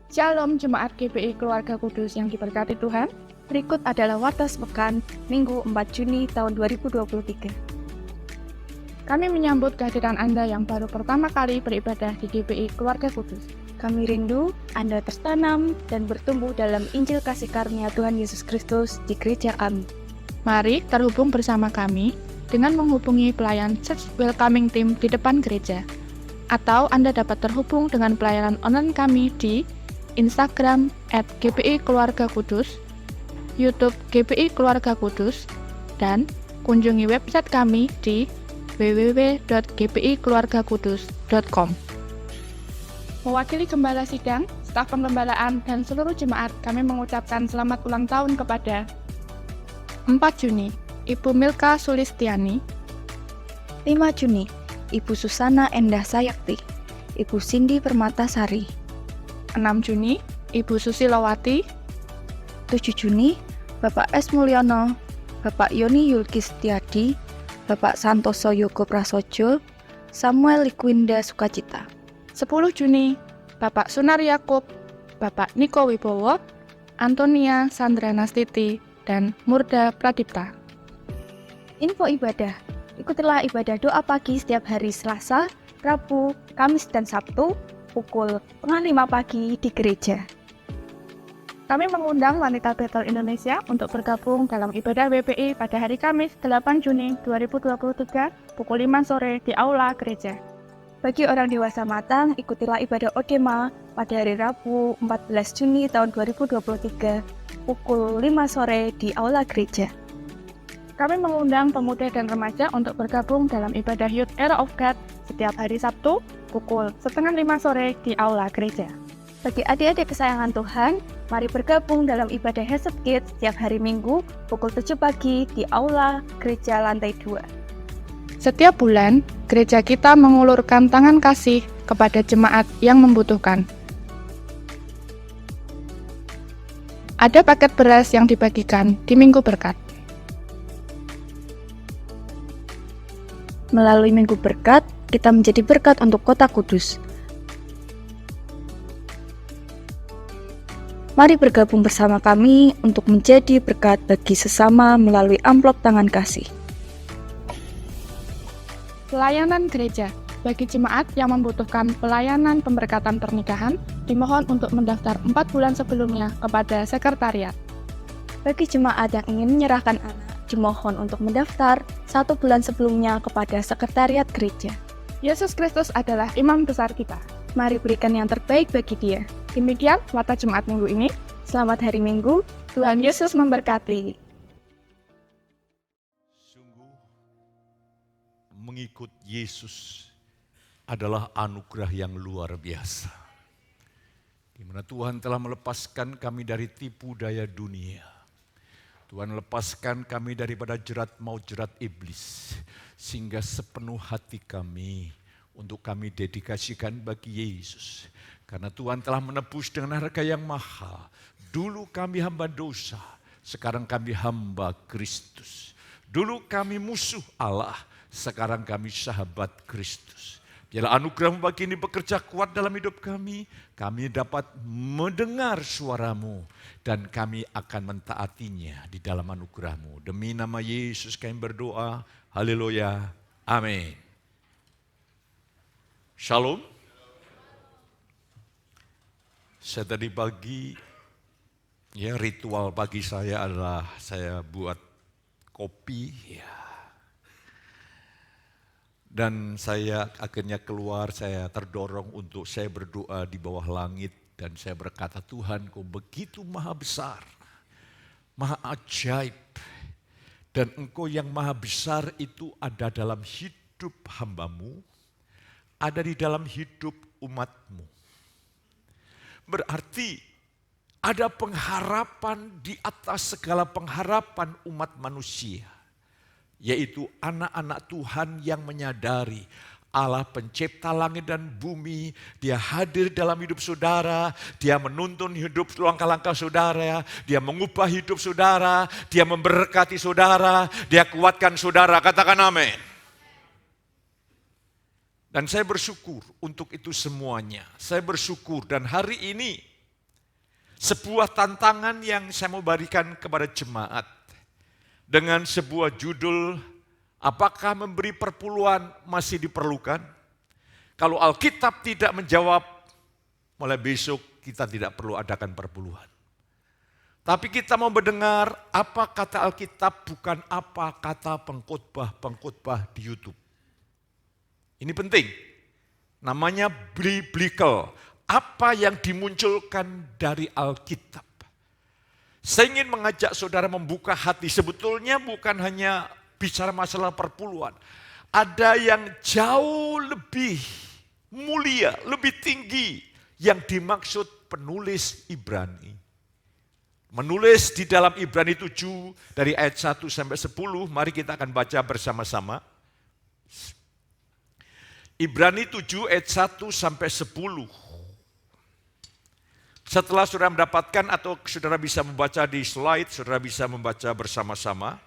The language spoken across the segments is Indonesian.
Shalom Jemaat GPI Keluarga Kudus yang diberkati Tuhan. Berikut adalah Warta Sepekan Minggu 4 Juni tahun 2023. Kami menyambut kehadiran Anda yang baru pertama kali beribadah di GPI Keluarga Kudus. Kami rindu Anda tertanam dan bertumbuh dalam Injil kasih karunia Tuhan Yesus Kristus di gereja kami. Mari terhubung bersama kami dengan menghubungi pelayan Church Welcoming Team di depan gereja. Atau Anda dapat terhubung dengan pelayanan online kami di Instagram @GPI Keluarga Kudus, YouTube GPI Keluarga Kudus, dan kunjungi website kami di www.gpikeluargakudus.com. Mewakili Gembala Sidang, staf penggembalaan, dan seluruh jemaat, kami mengucapkan selamat ulang tahun kepada 4 Juni, Ibu Milka Sulistiani. 5 Juni, Ibu Susana Endah Sayakti, Ibu Cindy Permatasari. 6 Juni, Ibu Susilowati. 7 Juni, Bapak S. Mulyono, Bapak Yoni Yulkis Tiadi, Bapak Santoso Yogo Prasojo, Samuel Likwinda Sukacita. 10 Juni, Bapak Sunar Yakub, Bapak Niko Wibowo, Antonia Sandra Nastiti, dan Murda Pradipta. Info ibadah. Ikutilah ibadah doa pagi setiap hari Selasa, Rabu, Kamis, dan Sabtu pukul 4:30 pagi di gereja. Kami mengundang Wanita Bethel Indonesia untuk bergabung dalam ibadah WPI pada hari Kamis 8 Juni 2023 pukul 5 sore di Aula Gereja. Bagi orang dewasa matang, ikutilah ibadah Odema pada hari Rabu 14 Juni tahun 2023 pukul 5 sore di Aula Gereja. Kami mengundang pemuda dan remaja untuk bergabung dalam ibadah Youth Era of God setiap hari Sabtu pukul 4:30 sore di Aula Gereja. Bagi adik-adik kesayangan Tuhan, mari bergabung dalam ibadah Hesed Kids setiap hari Minggu pukul 7 pagi di Aula Gereja lantai 2. Setiap bulan, gereja kita mengulurkan tangan kasih kepada jemaat yang membutuhkan. Ada paket beras yang dibagikan di Minggu Berkat. Melalui Minggu Berkat, kita menjadi berkat untuk Kota Kudus. Mari bergabung bersama kami untuk menjadi berkat bagi sesama melalui amplop tangan kasih. Pelayanan gereja. Bagi jemaat yang membutuhkan pelayanan pemberkatan pernikahan, dimohon untuk mendaftar 4 bulan sebelumnya kepada sekretariat. Bagi jemaat yang ingin menyerahkan anak, dimohon untuk mendaftar 1 bulan sebelumnya kepada sekretariat gereja. Yesus Kristus adalah imam besar kita. Mari berikan yang terbaik bagi Dia. Demikian Warta Jumat Minggu ini. Selamat hari Minggu, Tuhan Yesus memberkati. Sungguh mengikut Yesus adalah anugerah yang luar biasa. Di mana Tuhan telah melepaskan kami dari tipu daya dunia. Tuhan lepaskan kami daripada jerat maut, jerat iblis. Sehingga sepenuh hati kami untuk kami dedikasikan bagi Yesus. Karena Tuhan telah menebus dengan harga yang mahal. Dulu kami hamba dosa, sekarang kami hamba Kristus. Dulu kami musuh Allah, sekarang kami sahabat Kristus. Biarlah anugerah-Mu bagi ini bekerja kuat dalam hidup kami dapat mendengar suara-Mu, dan kami akan mentaatinya di dalam anugerah-Mu. Demi nama Yesus kami berdoa, haleluya, amin. Shalom. Saya tadi pagi, ritual pagi saya adalah saya buat kopi, dan saya akhirnya keluar, saya terdorong untuk saya berdoa di bawah langit. Dan saya berkata, Tuhan Kau begitu maha besar, maha ajaib. Dan Engkau yang maha besar itu ada dalam hidup hamba-Mu, ada di dalam hidup umat-Mu. Berarti ada pengharapan di atas segala pengharapan umat manusia. Yaitu anak-anak Tuhan yang menyadari Allah pencipta langit dan bumi, Dia hadir dalam hidup saudara, Dia menuntun hidup langkah-langkah saudara, Dia mengubah hidup saudara, Dia memberkati saudara, Dia kuatkan saudara, katakan amin. Dan saya bersyukur untuk itu semuanya. Saya bersyukur, dan hari ini Sebuah tantangan yang saya mau berikan kepada jemaat dengan sebuah judul, apakah memberi perpuluhan masih diperlukan? Kalau Alkitab tidak menjawab, mulai besok kita tidak perlu adakan perpuluhan. Tapi kita mau mendengar apa kata Alkitab, bukan apa kata pengkhotbah-pengkhotbah di YouTube. Ini penting, namanya biblical. Apa yang dimunculkan dari Alkitab. Saya ingin mengajak saudara membuka hati. Sebetulnya bukan hanya bicara masalah perpuluhan. Ada yang jauh lebih mulia, lebih tinggi yang dimaksud penulis Ibrani. Menulis di dalam Ibrani 7 dari ayat 1 sampai 10, mari kita akan baca bersama-sama. Ibrani 7 ayat 1 sampai 10. Setelah saudara mendapatkan atau saudara bisa membaca di slide, saudara bisa membaca bersama-sama.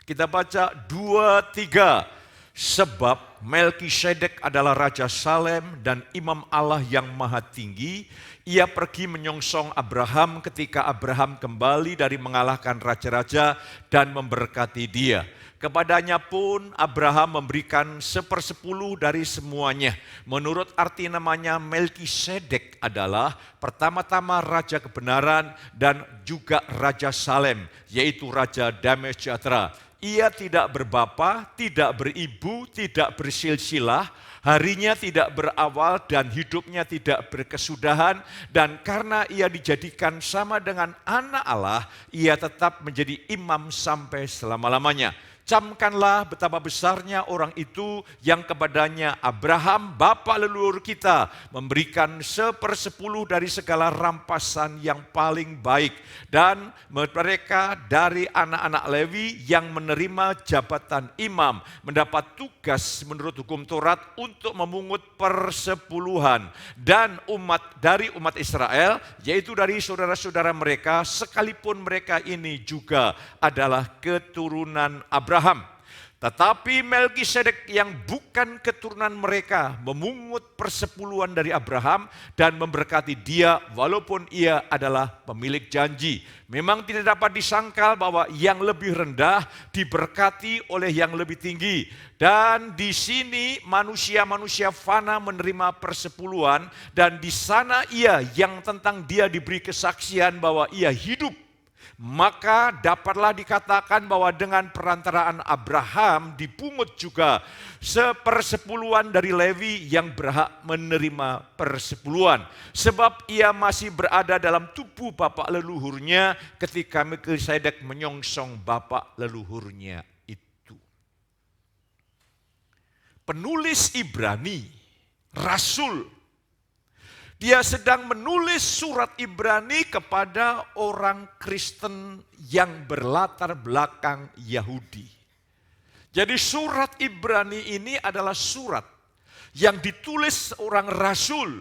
Kita baca 2-3. Sebab Melkisedek adalah Raja Salem dan Imam Allah yang Maha Tinggi. Ia pergi menyongsong Abraham ketika Abraham kembali dari mengalahkan raja-raja dan memberkati dia. Kepadanya pun Abraham memberikan 1/10 dari semuanya. Menurut arti namanya, Melkisedek adalah pertama-tama Raja Kebenaran dan juga Raja Salem, yaitu Raja Damai Sejahtera. Ia tidak berbapa, tidak beribu, tidak bersilsilah, harinya tidak berawal dan hidupnya tidak berkesudahan. Dan karena ia dijadikan sama dengan anak Allah, ia tetap menjadi imam sampai selama-lamanya. Camkanlah betapa besarnya orang itu yang kepadanya Abraham, bapa leluhur kita, memberikan 1/10 dari segala rampasan yang paling baik. Dan mereka dari anak-anak Lewi yang menerima jabatan imam, mendapat tugas menurut hukum Taurat untuk memungut persepuluhan. Dan dari umat Israel, yaitu dari saudara-saudara mereka, sekalipun mereka ini juga adalah keturunan Abraham. Tetapi Melkisedek yang bukan keturunan mereka memungut persepuluhan dari Abraham dan memberkati dia walaupun ia adalah pemilik janji. Memang tidak dapat disangkal bahwa yang lebih rendah diberkati oleh yang lebih tinggi. Dan di sini manusia-manusia fana menerima persepuluhan, dan di sana ia yang tentang dia diberi kesaksian bahwa ia hidup. Maka dapatlah dikatakan bahwa dengan perantaraan Abraham dipungut juga 1/10 dari Lewi yang berhak menerima persepuluhan. Sebab ia masih berada dalam tubuh bapak leluhurnya ketika Melkisedek menyongsong bapak leluhurnya itu. Penulis Ibrani, Rasul, dia sedang menulis surat Ibrani kepada orang Kristen yang berlatar belakang Yahudi. Jadi surat Ibrani ini adalah surat yang ditulis orang rasul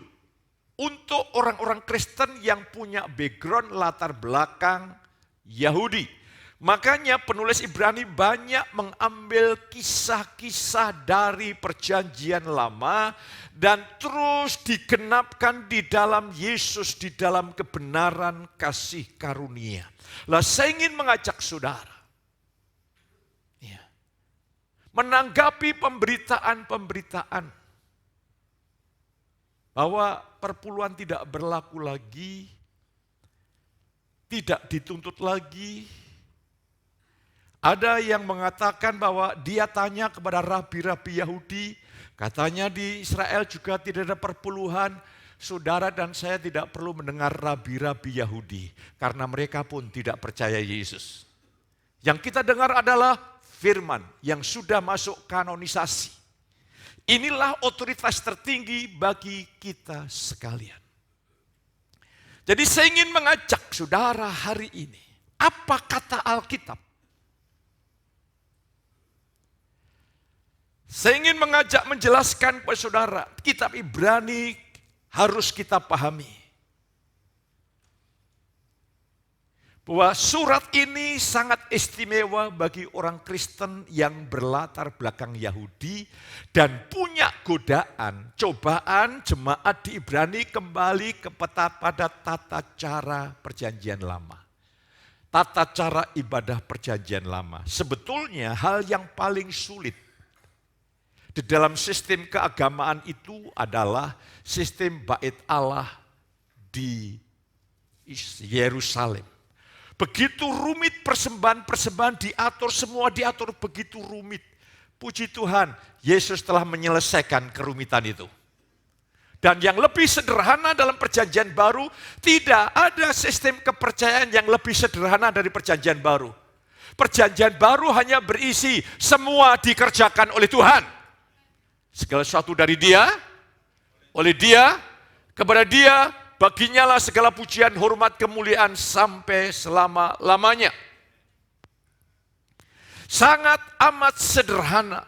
untuk orang-orang Kristen yang punya background latar belakang Yahudi. Makanya penulis Ibrani banyak mengambil kisah-kisah dari perjanjian lama dan terus digenapkan di dalam Yesus, di dalam kebenaran kasih karunia. Lah saya ingin mengajak saudara menanggapi pemberitaan-pemberitaan bahwa perpuluhan tidak berlaku lagi, tidak dituntut lagi. Ada yang mengatakan bahwa dia tanya kepada rabi-rabi Yahudi, katanya di Israel juga tidak ada perpuluhan. Saudara dan saya tidak perlu mendengar rabi-rabi Yahudi, karena mereka pun tidak percaya Yesus. Yang kita dengar adalah firman yang sudah masuk kanonisasi. Inilah otoritas tertinggi bagi kita sekalian. Jadi saya ingin mengajak saudara hari ini, apa kata Alkitab? Saya ingin mengajak menjelaskan kepada saudara, kitab Ibrani harus kita pahami. Bahwa surat ini sangat istimewa bagi orang Kristen yang berlatar belakang Yahudi dan punya banyak godaan, cobaan jemaat di Ibrani kembali pada tata cara perjanjian lama. Tata cara ibadah perjanjian lama. Sebetulnya hal yang paling sulit di dalam sistem keagamaan itu adalah sistem bait Allah di Yerusalem. Begitu rumit persembahan-persembahan diatur, semua diatur begitu rumit. Puji Tuhan, Yesus telah menyelesaikan kerumitan itu. Dan yang lebih sederhana dalam perjanjian baru, tidak ada sistem kepercayaan yang lebih sederhana dari perjanjian baru. Perjanjian baru hanya berisi semua dikerjakan oleh Tuhan. Segala sesuatu dari Dia, oleh Dia, kepada Dia, baginya lah segala pujian, hormat, kemuliaan sampai selama-lamanya. Sangat amat sederhana.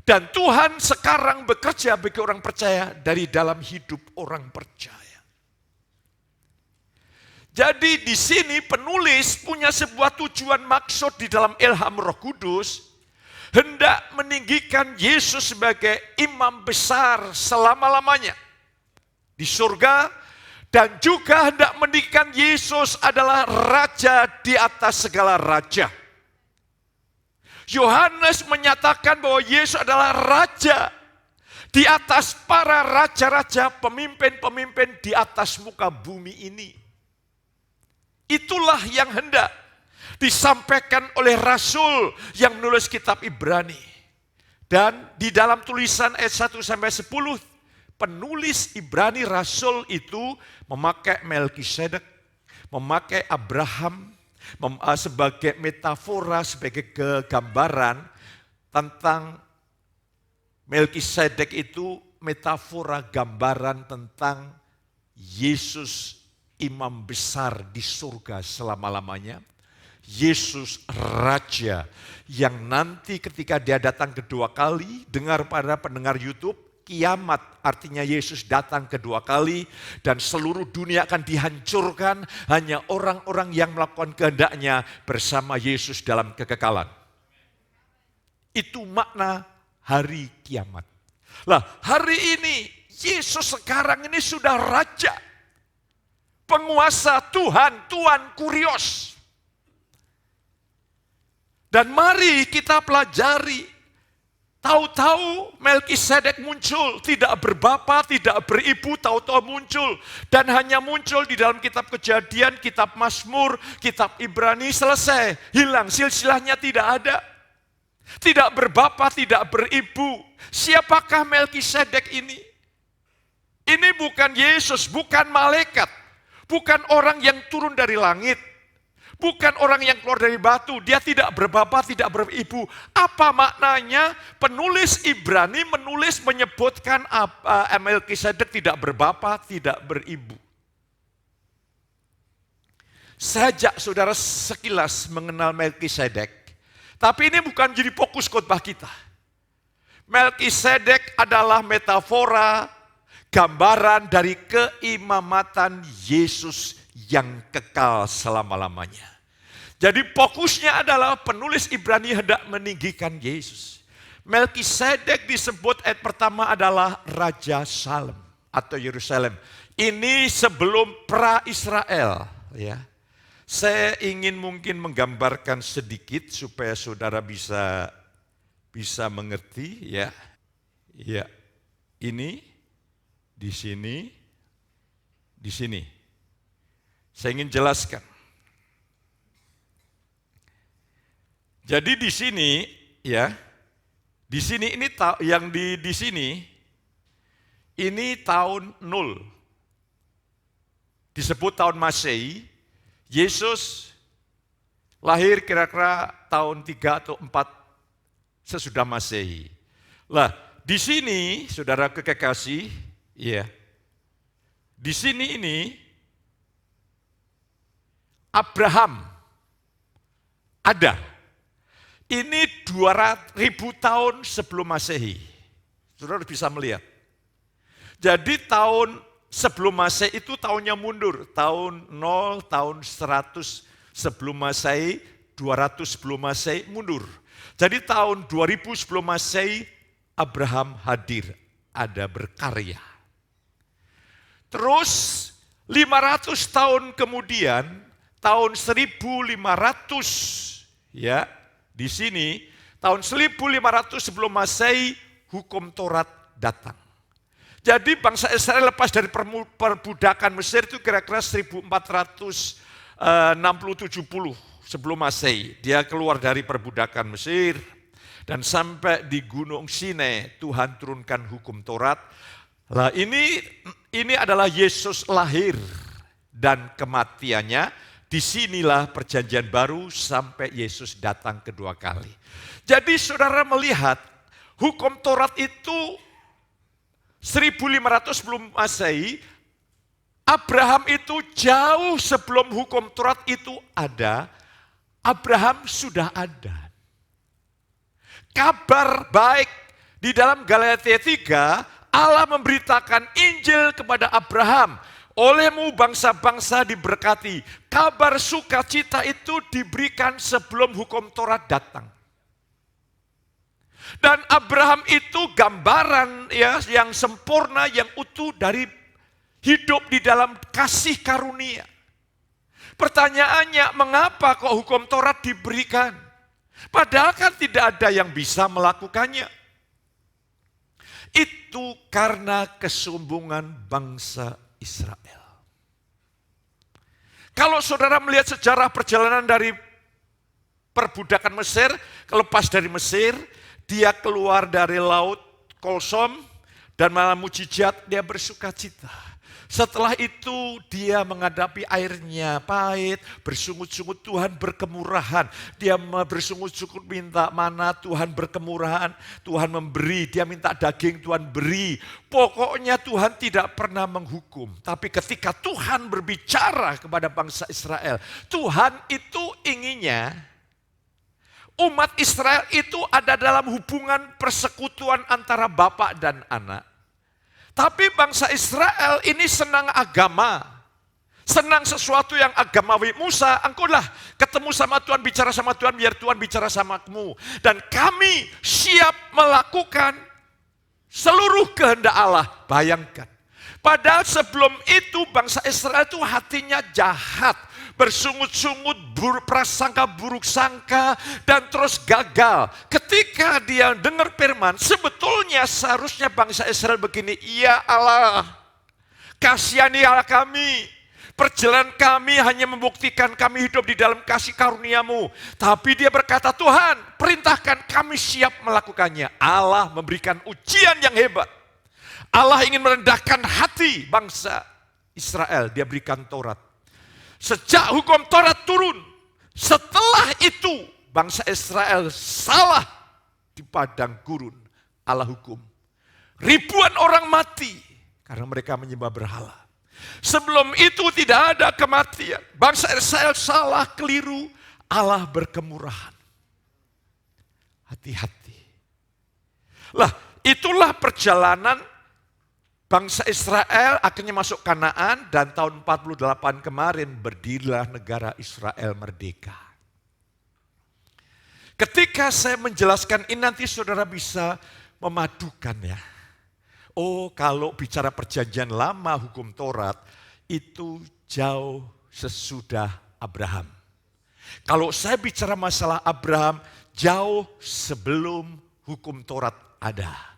Dan Tuhan sekarang bekerja bagi orang percaya dari dalam hidup orang percaya. Jadi di sini penulis punya sebuah tujuan maksud di dalam ilham Roh Kudus, hendak meninggikan Yesus sebagai imam besar selama-lamanya di surga, dan juga hendak meninggikan Yesus adalah raja di atas segala raja. Yohanes menyatakan bahwa Yesus adalah raja di atas para raja-raja, pemimpin-pemimpin di atas muka bumi ini. Itulah yang hendak disampaikan oleh Rasul yang menulis kitab Ibrani. Dan di dalam tulisan ayat 1-10, penulis Ibrani Rasul itu memakai Melkisedek, memakai Abraham, sebagai metafora, sebagai gambaran tentang Melkisedek itu metafora gambaran tentang Yesus imam besar di surga selama-lamanya. Yesus Raja yang nanti ketika dia datang kedua kali, dengar pada pendengar YouTube, kiamat artinya Yesus datang kedua kali dan seluruh dunia akan dihancurkan, hanya orang-orang yang melakukan kehendaknya bersama Yesus dalam kekekalan. Itu makna hari kiamat. Lah, hari ini Yesus sekarang ini sudah raja, penguasa, Tuhan Kurios. Dan mari kita pelajari. Tahu-tahu Melkisedek muncul, tidak berbapa, tidak beribu, tahu-tahu muncul. Dan hanya muncul di dalam kitab Kejadian, kitab Mazmur, kitab Ibrani, selesai. Hilang, silsilahnya tidak ada. Tidak berbapa, tidak beribu. Siapakah Melkisedek ini? Ini bukan Yesus, bukan malaikat. Bukan orang yang turun dari langit. Bukan orang yang keluar dari batu, dia tidak berbapa, tidak beribu. Apa maknanya? Penulis Ibrani menyebutkan Melkisedek tidak berbapa, tidak beribu. Sejak saudara sekilas mengenal Melkisedek, tapi ini bukan jadi fokus khotbah kita. Melkisedek adalah metafora, gambaran dari keimamatan Yesus yang kekal selama-lamanya. Jadi fokusnya adalah penulis Ibrani hendak meninggikan Yesus. Melkisedek disebut ayat pertama adalah Raja Salem atau Yerusalem. Ini sebelum pra-Israel. Ya. Saya ingin mungkin menggambarkan sedikit supaya saudara bisa mengerti. Ya, ini di sini, di sini. Saya ingin jelaskan. Jadi di sini ya, di sini ini yang di sini ini tahun 0. Disebut tahun Masehi. Yesus lahir kira-kira tahun 3 atau 4 sesudah Masehi. Lah, di sini saudara kekasih, ya. Di sini ini Abraham ada. Ini 200.000 tahun sebelum Masehi. Saudara bisa melihat. Jadi tahun sebelum Masehi itu tahunnya mundur. Tahun 0, tahun 100 sebelum Masehi, 200 sebelum Masehi mundur. Jadi tahun 2000 sebelum Masehi Abraham hadir, ada berkarya. Terus 500 tahun kemudian, tahun 1500 ya, di sini tahun 1500 sebelum Masehi hukum Taurat datang. Jadi bangsa Israel lepas dari perbudakan Mesir itu kira-kira 1460-70 sebelum Masehi. Dia keluar dari perbudakan Mesir dan sampai di Gunung Sinai Tuhan turunkan hukum Taurat. Lah ini adalah Yesus lahir dan kematiannya. Disinilah perjanjian baru sampai Yesus datang kedua kali. Jadi saudara melihat hukum Taurat itu 1500 sebelum Masehi, Abraham itu jauh sebelum hukum Taurat itu ada, Abraham sudah ada. Kabar baik di dalam Galatia 3, Allah memberitakan Injil kepada Abraham. Olehmu bangsa-bangsa diberkati. Kabar sukacita itu diberikan sebelum hukum Taurat datang. Dan Abraham itu gambaran ya yang sempurna, yang utuh dari hidup di dalam kasih karunia. Pertanyaannya, mengapa kok hukum Taurat diberikan? Padahal kan tidak ada yang bisa melakukannya. Itu karena kesombongan bangsa Israel. Kalau saudara melihat sejarah perjalanan dari perbudakan Mesir, lepas dari Mesir, dia keluar dari laut Kolsom dan malah mujizat, dia bersukacita. Setelah itu dia menghadapi airnya pahit, bersungut-sungut, Tuhan berkemurahan. Dia bersungut-sungut minta mana, Tuhan berkemurahan, Tuhan memberi. Dia minta daging, Tuhan beri. Pokoknya Tuhan tidak pernah menghukum. Tapi ketika Tuhan berbicara kepada bangsa Israel, Tuhan itu inginnya umat Israel itu ada dalam hubungan persekutuan antara bapak dan anak. Tapi bangsa Israel ini senang agama. Senang sesuatu yang agamawi. Musa, engkaulah ketemu sama Tuhan, bicara sama Tuhan, biar Tuhan bicara sama kamu. Dan kami siap melakukan seluruh kehendak Allah. Bayangkan. Padahal sebelum itu bangsa Israel itu hatinya jahat. Bersungut-sungut, prasangka buruk sangka, dan terus gagal. Ketika dia dengar firman, sebetulnya seharusnya bangsa Israel begini, ya Allah, kasihanilah kami. Perjalanan kami hanya membuktikan kami hidup di dalam kasih karunia-Mu. Tapi dia berkata, Tuhan, perintahkan, kami siap melakukannya. Allah memberikan ujian yang hebat. Allah ingin merendahkan hati bangsa Israel, dia berikan Taurat. Sejak hukum Taurat turun, setelah itu bangsa Israel salah di padang gurun, Allah hukum. Ribuan orang mati karena mereka menyembah berhala. Sebelum itu tidak ada kematian. Bangsa Israel salah, keliru, Allah berkemurahan. Hati-hati. Lah, itulah perjalanan bangsa Israel akhirnya masuk Kanaan dan tahun 48 kemarin berdirilah negara Israel merdeka. Ketika saya menjelaskan ini nanti saudara bisa memadukan ya. Oh, kalau bicara perjanjian lama hukum Taurat itu jauh sesudah Abraham. Kalau saya bicara masalah Abraham jauh sebelum hukum Taurat ada.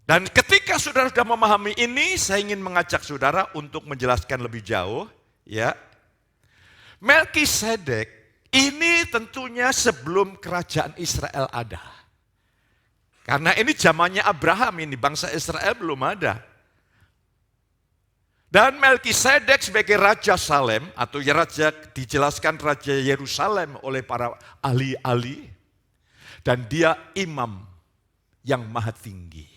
Dan ketika saudara sudah memahami ini, saya ingin mengajak saudara untuk menjelaskan lebih jauh. Ya, Melkisedek ini tentunya sebelum kerajaan Israel ada. Karena ini zamannya Abraham ini, bangsa Israel belum ada. Dan Melkisedek sebagai Raja Salem, atau ya raja, dijelaskan Raja Yerusalem oleh para ahli-ahli. Dan dia imam yang maha tinggi.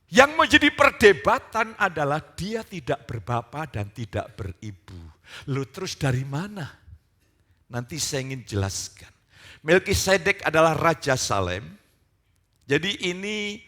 Yang menjadi perdebatan adalah dia tidak berbapa dan tidak beribu. Lalu terus dari mana? Nanti saya ingin jelaskan. Melkisedek adalah Raja Salem. Jadi ini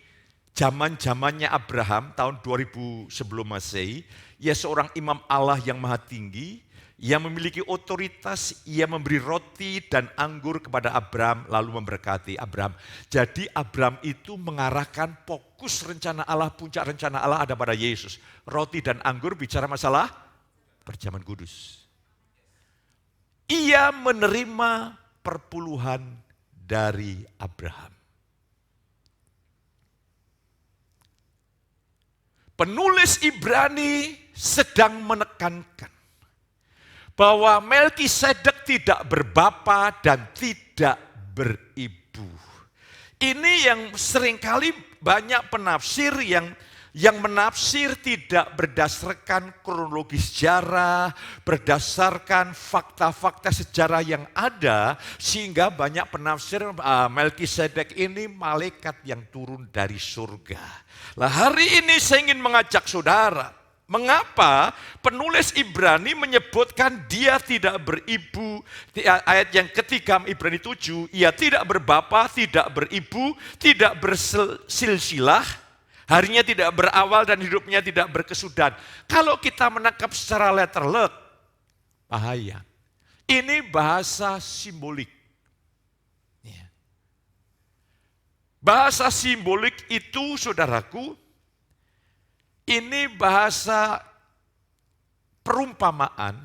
zaman-zamannya Abraham, tahun 2000 sebelum Masehi, ia seorang imam Allah yang maha tinggi, ia memiliki otoritas, ia memberi roti dan anggur kepada Abraham, lalu memberkati Abraham. Jadi Abraham itu mengarahkan fokus rencana Allah, puncak rencana Allah ada pada Yesus. Roti dan anggur bicara masalah perjamuan kudus. Ia menerima perpuluhan dari Abraham. Penulis Ibrani sedang menekankan bahwa Melkisedek tidak berbapa dan tidak beribu. Ini yang seringkali banyak penafsir yang menafsir tidak berdasarkan kronologi sejarah, berdasarkan fakta-fakta sejarah yang ada, sehingga banyak penafsir Melkisedek ini malaikat yang turun dari surga. Nah, hari ini saya ingin mengajak saudara, mengapa penulis Ibrani menyebutkan dia tidak beribu, ayat yang ketiga Ibrani 7, ia tidak berbapa, tidak beribu, tidak bersilsilah, harinya tidak berawal dan hidupnya tidak berkesudahan. Kalau kita menangkap secara letterlek, bahaya. Ini bahasa simbolik. Bahasa simbolik itu, saudaraku, ini bahasa perumpamaan.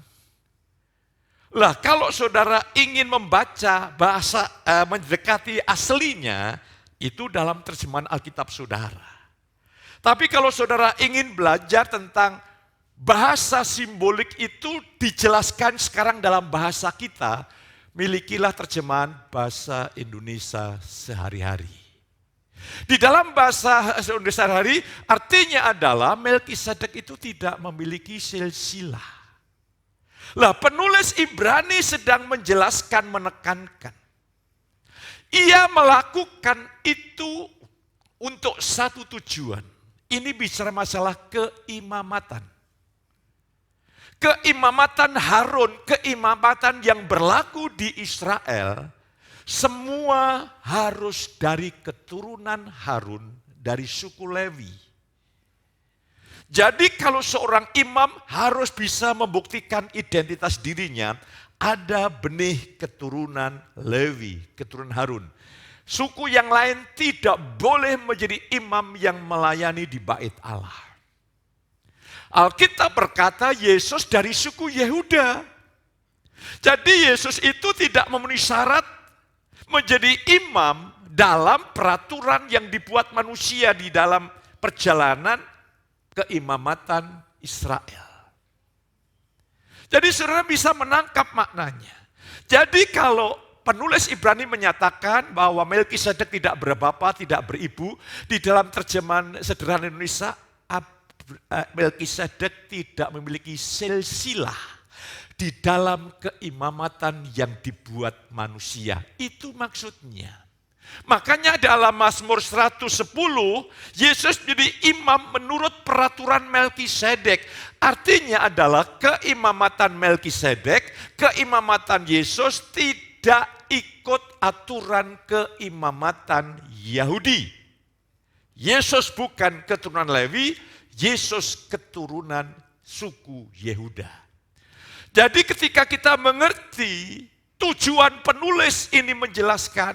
Lah, kalau saudara ingin membaca bahasa mendekati aslinya, itu dalam terjemahan Alkitab saudara. Tapi kalau saudara ingin belajar tentang bahasa simbolik itu dijelaskan sekarang dalam bahasa kita, milikilah terjemahan bahasa Indonesia sehari-hari. Di dalam bahasa Indonesia sehari-hari artinya adalah Melkisedek itu tidak memiliki silsilah. Lah, penulis Ibrani sedang menjelaskan, menekankan. Ia melakukan itu untuk satu tujuan. Ini bicara masalah keimamatan. Keimamatan Harun, keimamatan yang berlaku di Israel, semua harus dari keturunan Harun, dari suku Lewi. Jadi kalau seorang imam harus bisa membuktikan identitas dirinya, ada benih keturunan Lewi, keturunan Harun. Suku yang lain tidak boleh menjadi imam yang melayani di bait Allah. Alkitab berkata Yesus dari suku Yehuda. Jadi Yesus itu tidak memenuhi syarat menjadi imam dalam peraturan yang dibuat manusia di dalam perjalanan keimamatan Israel. Jadi saudara bisa menangkap maknanya. Jadi kalau penulis Ibrani menyatakan bahwa Melkisedek tidak berbapa, tidak beribu, di dalam terjemahan sederhana Indonesia, Melkisedek tidak memiliki silsilah di dalam keimamatan yang dibuat manusia. Itu maksudnya. Makanya dalam Mazmur 110, Yesus menjadi imam menurut peraturan Melkisedek. Artinya adalah keimamatan Melkisedek, keimamatan Yesus tidak ikut aturan keimamatan Yahudi. Yesus bukan keturunan Lewi, Yesus keturunan suku Yehuda. Jadi ketika kita mengerti tujuan penulis ini menjelaskan,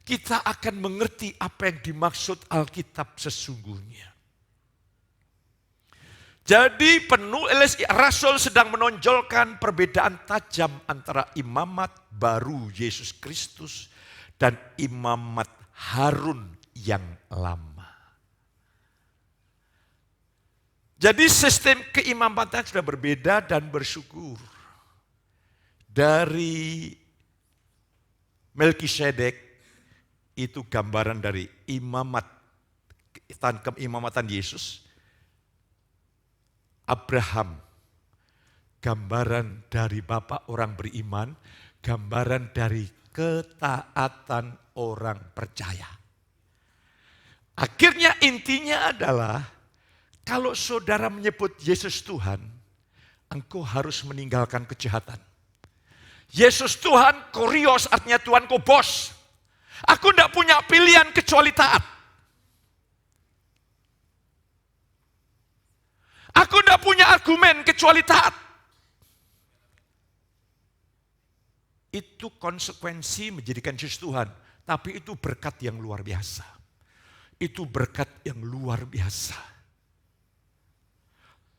kita akan mengerti apa yang dimaksud Alkitab sesungguhnya. Jadi penulis Rasul sedang menonjolkan perbedaan tajam antara imamat baru Yesus Kristus dan imamat Harun yang lama. Jadi sistem keimamatan sudah berbeda dan bersyukur. Dari Melkisedek itu gambaran dari keimamatan Yesus. Abraham, gambaran dari bapak orang beriman, gambaran dari ketaatan orang percaya. Akhirnya intinya adalah, kalau saudara menyebut Yesus Tuhan, engkau harus meninggalkan kejahatan. Yesus Tuhan, kurios artinya Tuhan kau bos. Aku tidak punya pilihan kecuali taat. Aku tidak punya argumen kecuali taat. Itu konsekuensi menjadikan Yesus Tuhan. Tapi itu berkat yang luar biasa. Itu berkat yang luar biasa.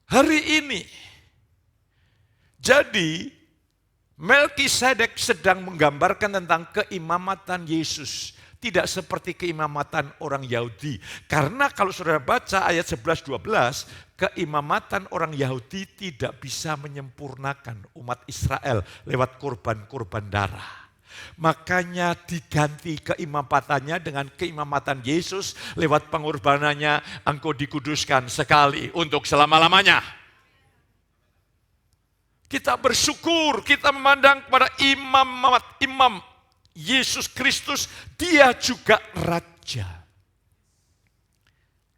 Hari ini, jadi Melkisedek sedang menggambarkan tentang keimamatan Yesus. Tidak seperti keimamatan orang Yahudi. Karena kalau saudara baca ayat 11-12, keimamatan orang Yahudi tidak bisa menyempurnakan umat Israel lewat korban-korban darah. Makanya diganti keimamannya dengan keimamatan Yesus lewat pengorbanannya, engkau dikuduskan sekali untuk selama-lamanya. Kita bersyukur, kita memandang kepada imam Yesus Kristus, dia juga Raja.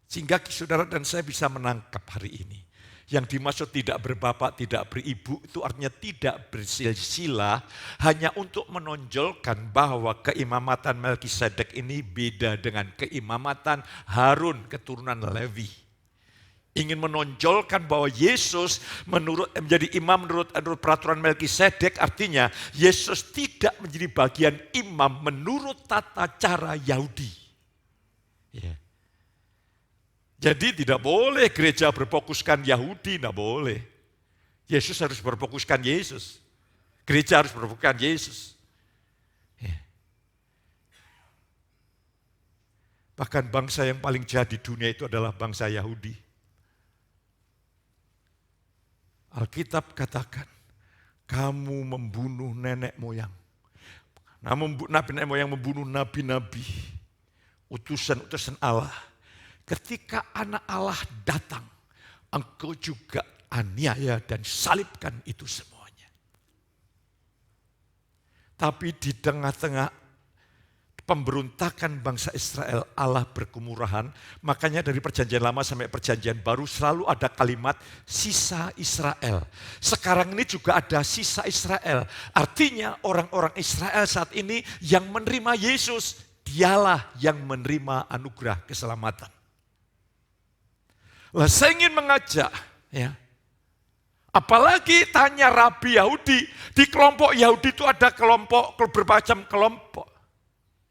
Sehingga saudara dan saya bisa menangkap hari ini. Yang dimaksud tidak berbapak, tidak beribu, itu artinya tidak bersilsilah, hanya untuk menonjolkan bahwa keimamatan Melkisedek ini beda dengan keimamatan Harun keturunan Lewi. Ingin menonjolkan bahwa Yesus menjadi imam menurut peraturan Melkisedek, artinya Yesus tidak menjadi bagian imam menurut tata cara Yahudi. Ya. Jadi tidak boleh gereja berfokuskan Yahudi, tidak boleh. Yesus harus berfokuskan Yesus. Gereja harus berfokuskan Yesus. Ya. Bahkan bangsa yang paling jahat di dunia itu adalah bangsa Yahudi. Alkitab katakan, kamu membunuh nenek moyang. Nenek moyang membunuh nabi-nabi, utusan-utusan Allah. Ketika anak Allah datang, engkau juga aniaya dan salibkan itu semuanya. Tapi di tengah-tengah pemberontakan bangsa Israel, Allah berkemurahan. Makanya dari perjanjian lama sampai perjanjian baru selalu ada kalimat sisa Israel. Sekarang ini juga ada sisa Israel. Artinya orang-orang Israel saat ini yang menerima Yesus, dialah yang menerima anugerah keselamatan. Lah saya ingin mengajak, ya, apalagi tanya Rabi Yahudi, di kelompok Yahudi itu ada bermacam kelompok.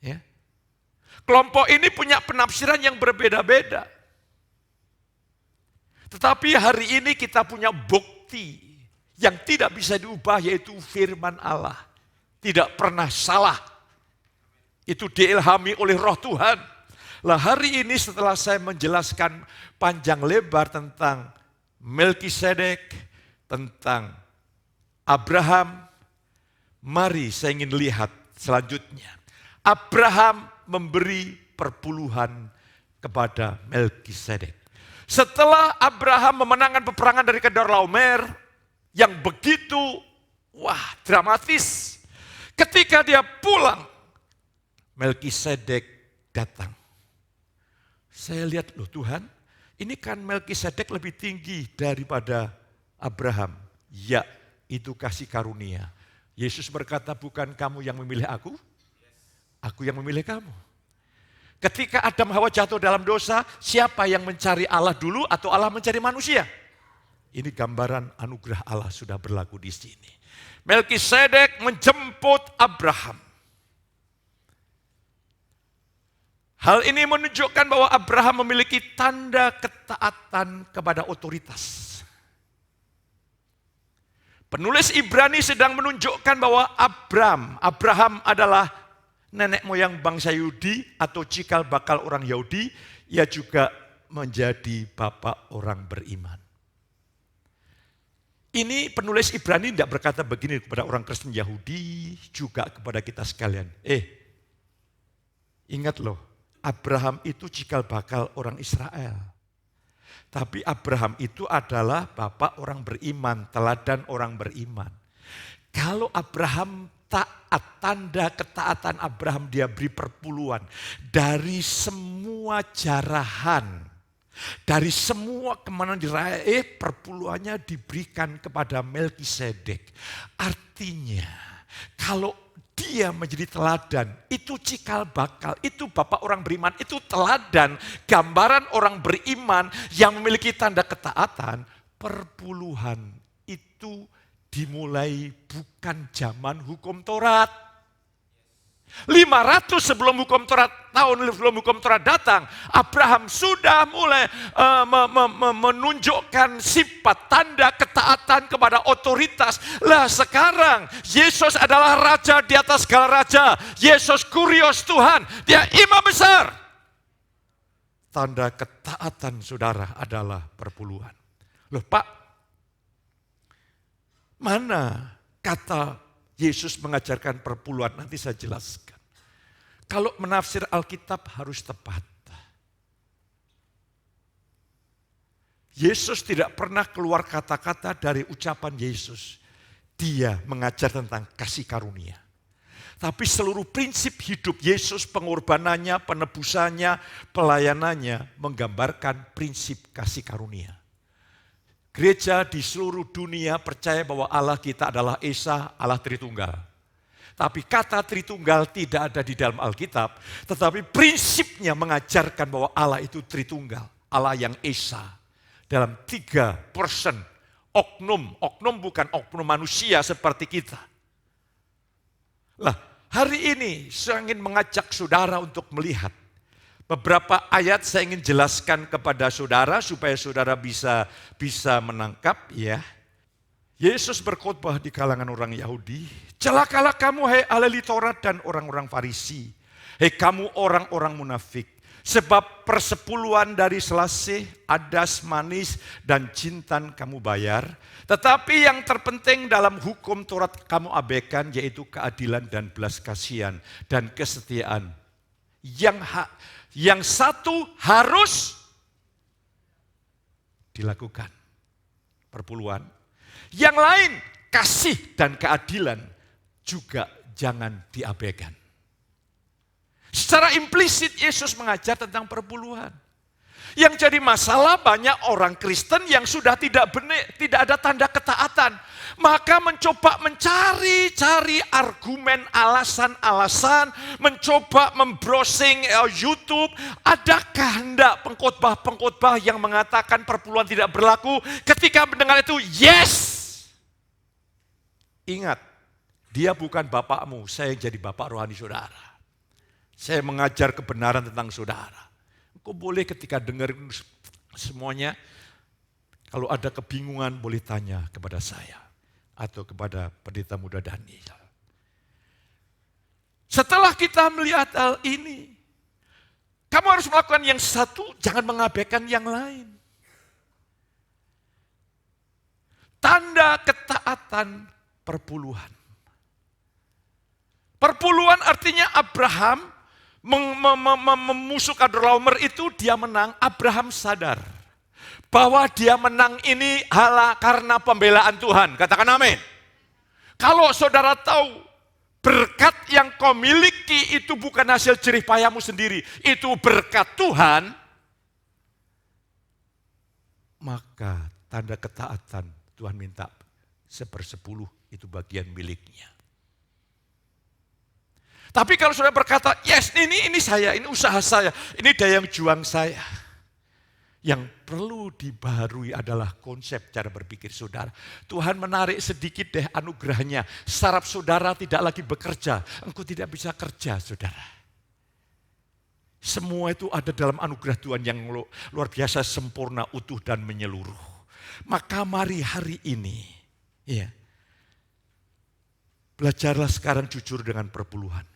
Ya. Kelompok ini punya penafsiran yang berbeda-beda. Tetapi hari ini kita punya bukti yang tidak bisa diubah, yaitu firman Allah. Tidak pernah salah. Itu diilhami oleh Roh Tuhan. Lah hari ini setelah saya menjelaskan panjang lebar tentang Melkisedek, tentang Abraham, mari saya ingin lihat selanjutnya. Abraham memberi perpuluhan kepada Melkisedek. Setelah Abraham memenangkan peperangan dari Kedorlaomer yang begitu dramatis, ketika dia pulang, Melkisedek datang. Saya lihat, loh Tuhan, ini kan Melkisedek lebih tinggi daripada Abraham. Ya, itu kasih karunia. Yesus berkata, bukan kamu yang memilih aku yang memilih kamu. Ketika Adam Hawa jatuh dalam dosa, siapa yang mencari Allah dulu atau Allah mencari manusia? Ini gambaran anugerah Allah sudah berlaku di sini. Melkisedek menjemput Abraham. Hal ini menunjukkan bahwa Abraham memiliki tanda ketaatan kepada otoritas. Penulis Ibrani sedang menunjukkan bahwa Abraham adalah nenek moyang bangsa Yahudi atau cikal bakal orang Yahudi, ia juga menjadi bapak orang beriman. Ini penulis Ibrani tidak berkata begini kepada orang Kristen Yahudi, juga kepada kita sekalian. Ingat loh, Abraham itu cikal bakal orang Israel. Tapi Abraham itu adalah bapak orang beriman, teladan orang beriman. Kalau Abraham taat, tanda ketaatan Abraham dia beri perpuluhan dari semua jarahan, dari semua kemenangan diraih, perpuluhannya diberikan kepada Melkisedek. Artinya kalau dia menjadi teladan, itu cikal bakal, itu bapak orang beriman, itu teladan, gambaran orang beriman yang memiliki tanda ketaatan, perpuluhan itu dimulai bukan zaman hukum Taurat. 500 sebelum hukum Taurat, tahun sebelum hukum Taurat datang, Abraham sudah mulai menunjukkan sifat tanda ketaatan kepada otoritas. Lah sekarang Yesus adalah raja di atas segala raja. Yesus Kurios Tuhan, dia imam besar. Tanda ketaatan saudara adalah perpuluhan. Loh Pak, mana kata Yesus mengajarkan perpuluhan? Nanti saya jelaskan. Kalau menafsir Alkitab harus tepat. Yesus tidak pernah keluar kata-kata dari ucapan Yesus. Dia mengajar tentang kasih karunia. Tapi seluruh prinsip hidup Yesus, pengorbanannya, penebusannya, pelayanannya menggambarkan prinsip kasih karunia. Gereja di seluruh dunia percaya bahwa Allah kita adalah Esa, Allah Tritunggal. Tapi kata Tritunggal tidak ada di dalam Alkitab, tetapi prinsipnya mengajarkan bahwa Allah itu Tritunggal, Allah yang Esa. Dalam 3 person, oknum bukan oknum manusia seperti kita. Lah, hari ini saya ingin mengajak saudara untuk melihat beberapa ayat. Saya ingin jelaskan kepada saudara supaya saudara bisa menangkap ya. Yesus berkhotbah di kalangan orang Yahudi. Celakalah kamu hai ahli Taurat dan orang-orang Farisi. Hei kamu orang-orang munafik. Sebab persepuluhan dari selasih, adas manis dan jintan kamu bayar. Tetapi yang terpenting dalam hukum Taurat kamu abaikan, yaitu keadilan dan belas kasihan dan kesetiaan. Yang satu harus dilakukan, perpuluhan. Yang lain, kasih dan keadilan juga jangan diabaikan. Secara implisit Yesus mengajar tentang perpuluhan. Yang jadi masalah banyak orang Kristen yang sudah tidak ada tanda ketaatan. Maka mencoba mencari argumen, alasan-alasan, mencoba membrowsing YouTube. Adakah hendak pengkhotbah yang mengatakan perpuluhan tidak berlaku? Ketika mendengar itu, yes! Ingat, dia bukan bapakmu, saya jadi bapak rohani saudara. Saya mengajar kebenaran tentang saudara. Kau boleh ketika dengar semuanya, kalau ada kebingungan boleh tanya kepada saya atau kepada pendeta muda Daniel. Setelah kita melihat hal ini, kamu harus melakukan yang satu, jangan mengabaikan yang lain. Tanda ketaatan perpuluhan. Perpuluhan artinya Abraham memusuh Kedorlaomer itu dia menang. Abraham sadar bahwa dia menang ini karena pembelaan Tuhan. Katakan amin. Kalau saudara tahu berkat yang kau miliki itu bukan hasil jerih payahmu sendiri, itu berkat Tuhan, maka tanda ketaatan Tuhan minta 1/10 itu bagian miliknya. Tapi kalau saudara berkata, yes ini saya, ini usaha saya, ini daya juang saya. Yang perlu dibaharui adalah konsep cara berpikir saudara. Tuhan menarik sedikit deh anugerahnya. Saraf saudara tidak lagi bekerja, engkau tidak bisa kerja saudara. Semua itu ada dalam anugerah Tuhan yang luar biasa, sempurna, utuh dan menyeluruh. Maka mari hari ini, ya, belajarlah sekarang jujur dengan perpuluhan.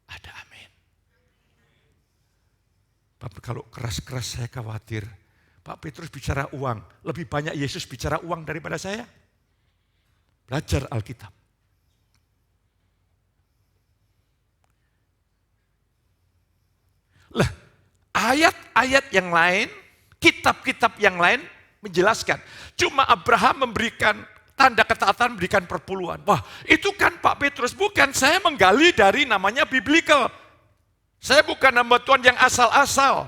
Ada amin. Tapi kalau keras-keras saya khawatir, Pak Petrus bicara uang, lebih banyak Yesus bicara uang daripada saya. Belajar Alkitab. Lah, ayat-ayat yang lain, kitab-kitab yang lain menjelaskan. Cuma Abraham memberikan tanda ketaatan, memberikan perpuluhan. Wah, itu kan Pak Petrus, bukan saya menggali dari namanya biblical. Saya bukan hamba Tuhan yang asal-asal.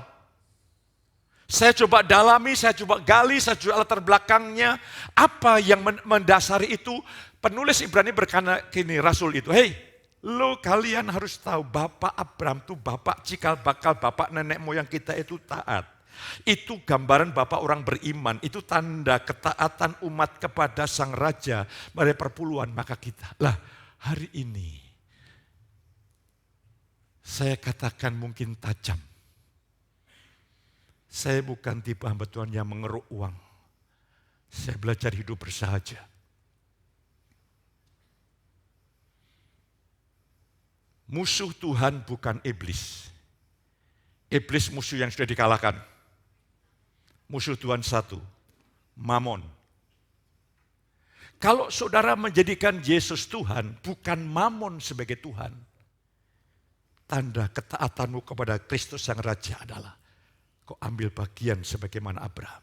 Saya coba dalami, saya coba gali, saya coba latar belakangnya. Apa yang mendasari itu? Penulis Ibrani berkata gini, Rasul itu, hey, kalian harus tahu Bapak Abraham itu bapak cikal bakal, bapak nenek moyang kita itu taat. Itu gambaran Bapak orang beriman, itu tanda ketaatan umat kepada Sang Raja pada perpuluhan maka kita. Lah, hari ini saya katakan mungkin tajam. Saya bukan tipe hamba Tuhan yang mengeruk uang. Saya belajar hidup bersahaja. Musuh Tuhan bukan iblis. Iblis musuh yang sudah dikalahkan. Musuh Tuhan satu, Mamon. Kalau saudara menjadikan Yesus Tuhan, bukan Mamon sebagai Tuhan, tanda ketaatanmu kepada Kristus Sang Raja adalah kau ambil bagian sebagaimana Abraham.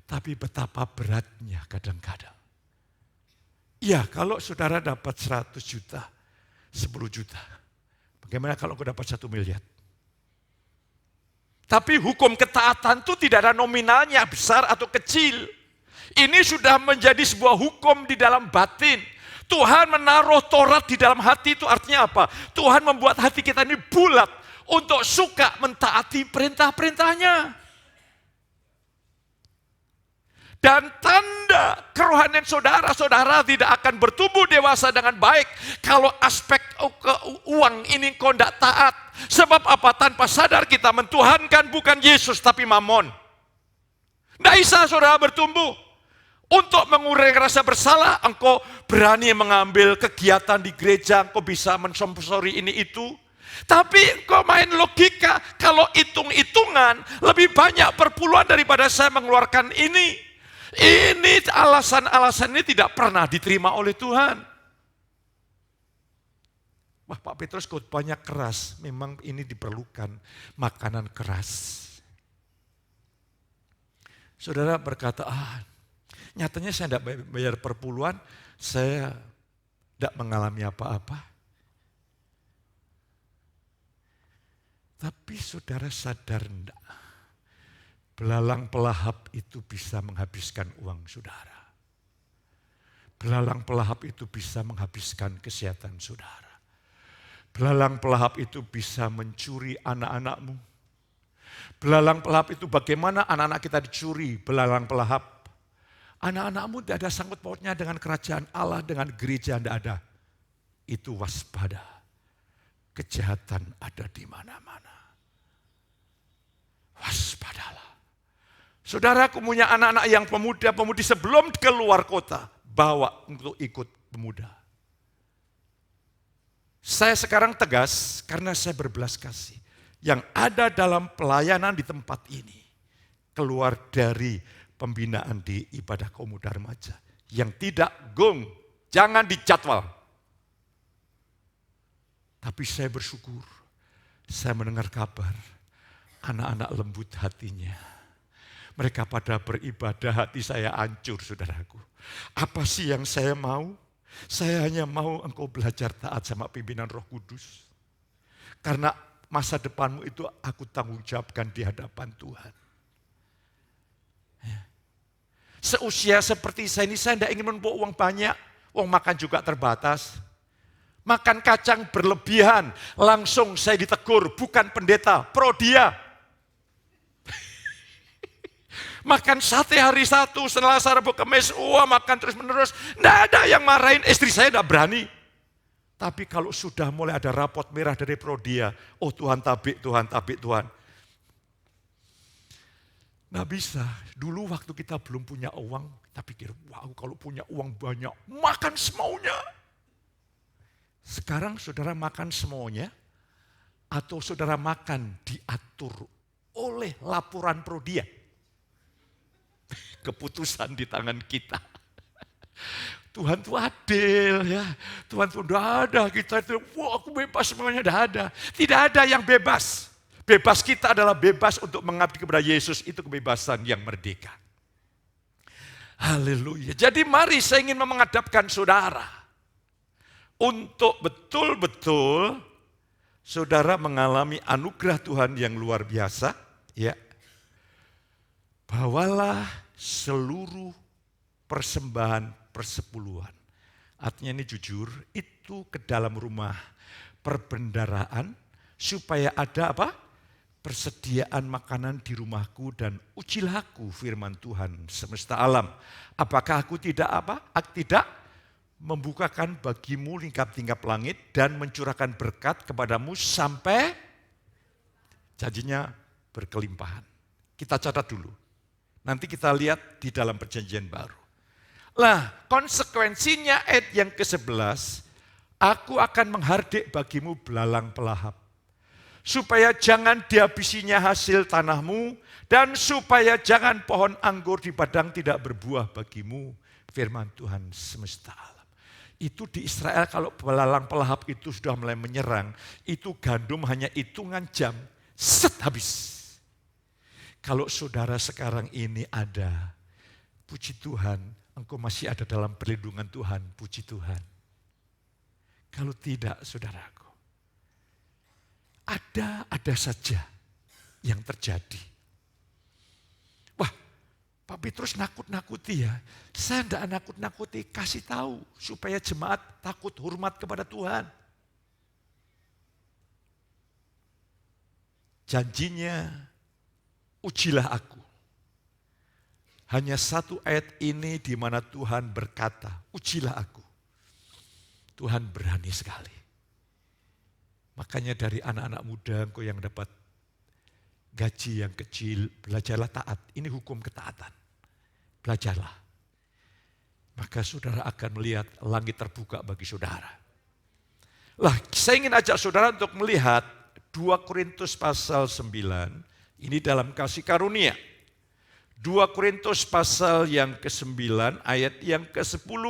Tapi betapa beratnya kadang-kadang. Ya, kalau saudara dapat 100 juta, 10 juta. Bagaimana kalau kau dapat 1 miliar? Tapi hukum ketaatan itu tidak ada nominalnya, besar atau kecil. Ini sudah menjadi sebuah hukum di dalam batin. Tuhan menaruh Taurat di dalam hati, itu artinya apa? Tuhan membuat hati kita ini bulat untuk suka mentaati perintah-perintahnya. Dan tanda kerohanian saudara tidak akan bertumbuh dewasa dengan baik kalau aspek uang ini kau tidak taat. Sebab apa? Tanpa sadar kita mentuhankan bukan Yesus tapi Mamon. Tidak bisa saudara bertumbuh. Untuk mengurangi rasa bersalah, engkau berani mengambil kegiatan di gereja, engkau bisa mensponsori ini itu. Tapi engkau main logika, kalau hitung-hitungan lebih banyak perpuluhan daripada saya mengeluarkan ini. Ini alasan-alasan ini tidak pernah diterima oleh Tuhan. Wah, Pak Petrus khotbahnya keras, memang ini diperlukan makanan keras. Saudara berkata, nyatanya saya tidak bayar perpuluhan, saya tidak mengalami apa-apa. Tapi saudara sadar enggak? Belalang pelahap itu bisa menghabiskan uang saudara. Belalang pelahap itu bisa menghabiskan kesehatan saudara. Belalang pelahap itu bisa mencuri anak-anakmu. Belalang pelahap itu bagaimana anak-anak kita dicuri, belalang pelahap. Anak-anakmu tidak ada sangkut pautnya dengan kerajaan Allah, dengan gereja tidak ada. Itu waspada. Kejahatan ada di mana-mana. Waspadalah. Saudara, aku punya anak-anak yang pemuda-pemudi sebelum keluar kota, bawa untuk ikut pemuda. Saya sekarang tegas karena saya berbelas kasih. Yang ada dalam pelayanan di tempat ini, keluar dari pembinaan di ibadah kaum muda remaja. Yang tidak gong, jangan dijadwal. Tapi saya bersyukur, saya mendengar kabar, anak-anak lembut hatinya. Mereka pada beribadah, hati saya hancur saudaraku. Apa sih yang saya mau? Saya hanya mau engkau belajar taat sama pimpinan Roh Kudus. Karena masa depanmu itu aku tanggung jawabkan di hadapan Tuhan. Seusia seperti saya ini, saya tidak ingin membawa uang banyak. Uang makan juga terbatas. Makan kacang berlebihan, langsung saya ditegur, bukan pendeta, prodia. Makan sate hari satu, Selasa, Rabu, Kamis, makan terus menerus. Tidak ada yang marahin, istri saya tidak berani. Tapi kalau sudah mulai ada rapot merah dari prodia, Tuhan tabik, Tuhan tabik, Tuhan. Nggak bisa, dulu waktu kita belum punya uang, kita pikir, kalau punya uang banyak, makan semaunya. Sekarang saudara makan semaunya, atau saudara makan diatur oleh laporan prodia. Keputusan di tangan kita. Tuhan itu adil ya. Tuhan itu tidak ada. Kita itu, aku bebas semuanya, tidak ada. Tidak ada yang bebas. Bebas kita adalah bebas untuk mengabdi kepada Yesus. Itu kebebasan yang merdeka. Haleluya. Jadi mari saya ingin menghadapkan saudara. Untuk betul-betul saudara mengalami anugerah Tuhan yang luar biasa. Ya. Bawalah seluruh persembahan persepuluhan. Artinya ini jujur, itu ke dalam rumah perbendaraan supaya ada apa? persediaan makanan di rumahku dan ujilah aku firman Tuhan semesta alam. Apakah aku tidak tidak membukakan bagimu lingkap-lingkap langit dan mencurahkan berkat kepadamu sampai janjinya berkelimpahan. Kita catat dulu. Nanti kita lihat di dalam perjanjian baru. Lah, konsekuensinya ayat yang ke-11, aku akan menghardik bagimu belalang pelahap, supaya jangan dihabisinya hasil tanahmu, dan supaya jangan pohon anggur di padang tidak berbuah bagimu, firman Tuhan semesta alam. Itu di Israel kalau belalang pelahap itu sudah mulai menyerang, itu gandum hanya hitungan jam, habis. Kalau saudara sekarang ini ada, puji Tuhan, engkau masih ada dalam perlindungan Tuhan, puji Tuhan. Kalau tidak, saudaraku, ada saja yang terjadi. Wah, Pak Petrus nakut-nakuti ya. Saya tidak nakut-nakuti, kasih tahu supaya jemaat takut hormat kepada Tuhan. Janjinya, ujilah aku. Hanya satu ayat ini di mana Tuhan berkata, ujilah aku. Tuhan berani sekali. Makanya dari anak-anak muda engkau yang dapat gaji yang kecil, belajarlah taat. Ini hukum ketaatan. Belajarlah. Maka saudara akan melihat langit terbuka bagi saudara. Lah, saya ingin ajak saudara untuk melihat 2 Korintus pasal 9. Ini dalam kasih karunia. 2 Korintus pasal yang ke-9 ayat yang ke-10.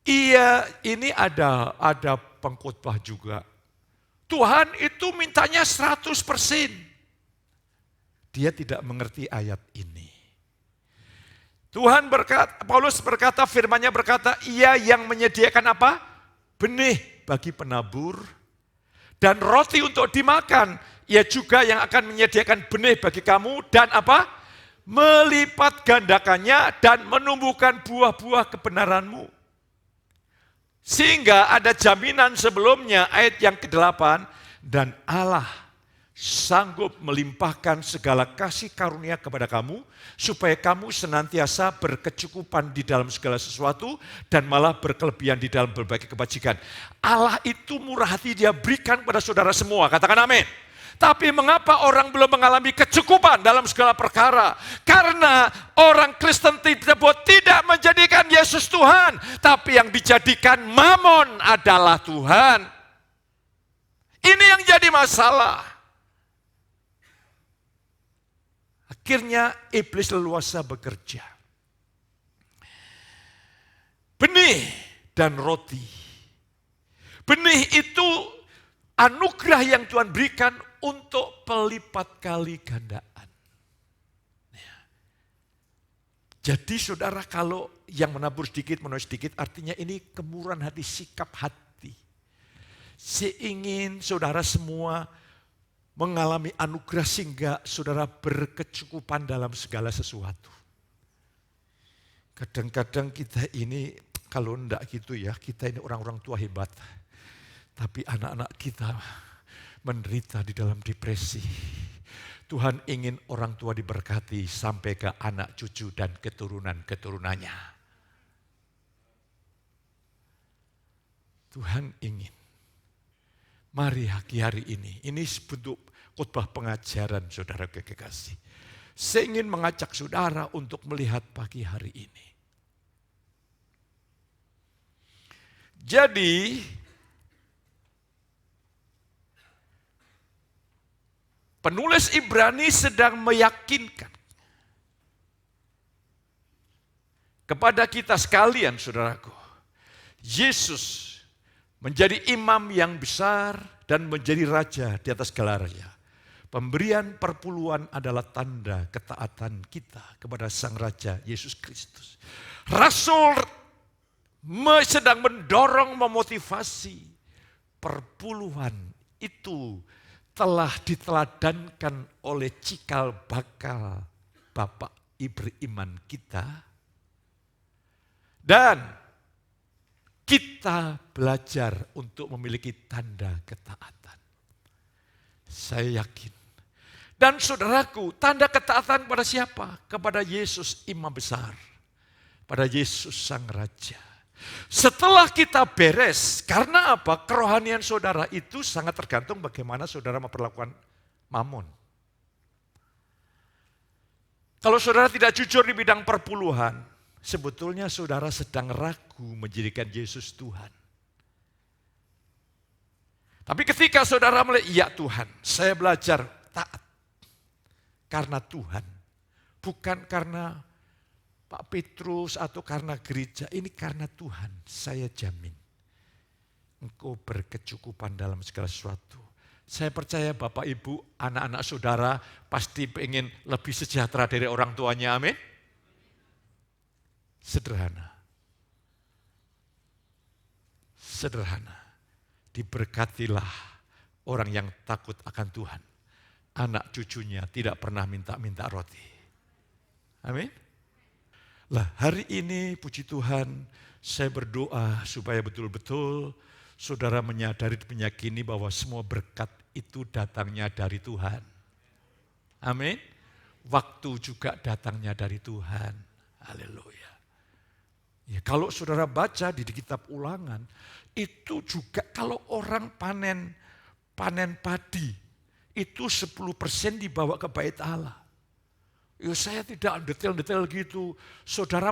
Iya, ini ada pengkhotbah juga. Tuhan itu mintanya 100%. Dia tidak mengerti ayat ini. Tuhan berkata, Paulus berkata, firman-Nya berkata, ia yang menyediakan apa? Benih bagi penabur dan roti untuk dimakan. Ia juga yang akan menyediakan benih bagi kamu dan apa? Melipat gandakannya dan menumbuhkan buah-buah kebenaranmu. Sehingga ada jaminan sebelumnya ayat yang ke-8, dan Allah sanggup melimpahkan segala kasih karunia kepada kamu, supaya kamu senantiasa berkecukupan di dalam segala sesuatu, dan malah berkelebihan di dalam berbagai kebajikan. Allah itu murah hati, Dia berikan kepada saudara semua, katakan amin. Tapi mengapa orang belum mengalami kecukupan dalam segala perkara? Karena orang Kristen tersebut tidak menjadikan Yesus Tuhan, tapi yang dijadikan Mamon adalah Tuhan. Ini yang jadi masalah. Akhirnya iblis leluasa bekerja. Benih dan roti. Benih itu anugerah yang Tuhan berikan untuk pelipat kali gandaan. Jadi saudara, kalau yang menabur sedikit menuai sedikit, artinya ini kemurahan hati, sikap hati. Seingin saudara semua mengalami anugerah sehingga saudara berkecukupan dalam segala sesuatu. Kadang-kadang kita ini, kalau enggak gitu ya, kita ini orang-orang tua hebat. Tapi anak-anak kita menderita di dalam depresi. Tuhan ingin orang tua diberkati sampai ke anak cucu dan keturunan-keturunannya. Tuhan ingin. Mari hari ini bentuk khotbah pengajaran saudara kekasih. Saya ingin mengajak saudara untuk melihat pagi hari ini. Jadi, penulis Ibrani sedang meyakinkan kepada kita sekalian, saudaraku. Yesus menjadi imam yang besar dan menjadi raja di atas segala raja. Pemberian perpuluhan adalah tanda ketaatan kita kepada Sang Raja Yesus Kristus. Rasul sedang mendorong, memotivasi perpuluhan itu telah diteladankan oleh cikal bakal Bapak beriman kita. Dan kita belajar untuk memiliki tanda ketaatan. Saya yakin. Dan saudaraku, tanda ketaatan kepada siapa? Kepada Yesus Imam Besar. Pada Yesus Sang Raja. Setelah kita beres, karena apa? Kerohanian saudara itu sangat tergantung bagaimana saudara memperlakukan Mammon. Kalau saudara tidak jujur di bidang perpuluhan, sebetulnya saudara sedang ragu menjadikan Yesus Tuhan. Tapi ketika saudara mulai, ya Tuhan, saya belajar taat. Karena Tuhan, bukan karena Pak Petrus atau karena gereja, ini karena Tuhan. Saya jamin, engkau berkecukupan dalam segala sesuatu. Saya percaya Bapak Ibu, anak-anak saudara pasti ingin lebih sejahtera dari orang tuanya, amin. Sederhana. Sederhana. Diberkatilah orang yang takut akan Tuhan. Anak cucunya tidak pernah minta-minta roti. Amin. Lah hari ini puji Tuhan, saya berdoa supaya betul-betul saudara menyadari, meyakini bahwa semua berkat itu datangnya dari Tuhan. Amin. Waktu juga datangnya dari Tuhan. Haleluya. Ya, kalau saudara baca di kitab Ulangan, itu juga kalau orang panen padi, itu 10% dibawa ke bait Allah. Ya saya tidak detail-detail gitu. Saudara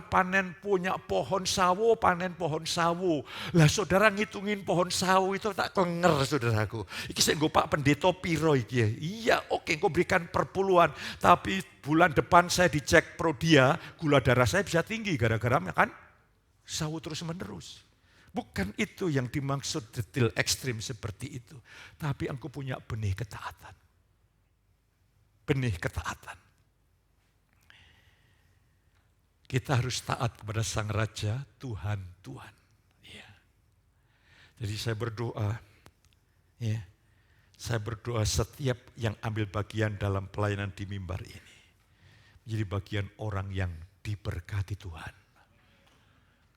punya pohon sawo, panen pohon sawo. Lah saudara ngitungin pohon sawo itu tak kenger saudaraku. Iki saya Pak Pendeta piro iki ya. Iya oke, engkau berikan perpuluhan. Tapi bulan depan saya dicek Prodia, gula darah saya bisa tinggi gara-gara kan sawo terus menerus. Bukan itu yang dimaksud detail ekstrim seperti itu. Tapi engkau punya benih ketaatan. Benih ketaatan. Kita harus taat kepada Sang Raja, Tuhan. Ya. Jadi saya berdoa, ya, saya berdoa setiap yang ambil bagian dalam pelayanan di mimbar ini, menjadi bagian orang yang diberkati Tuhan.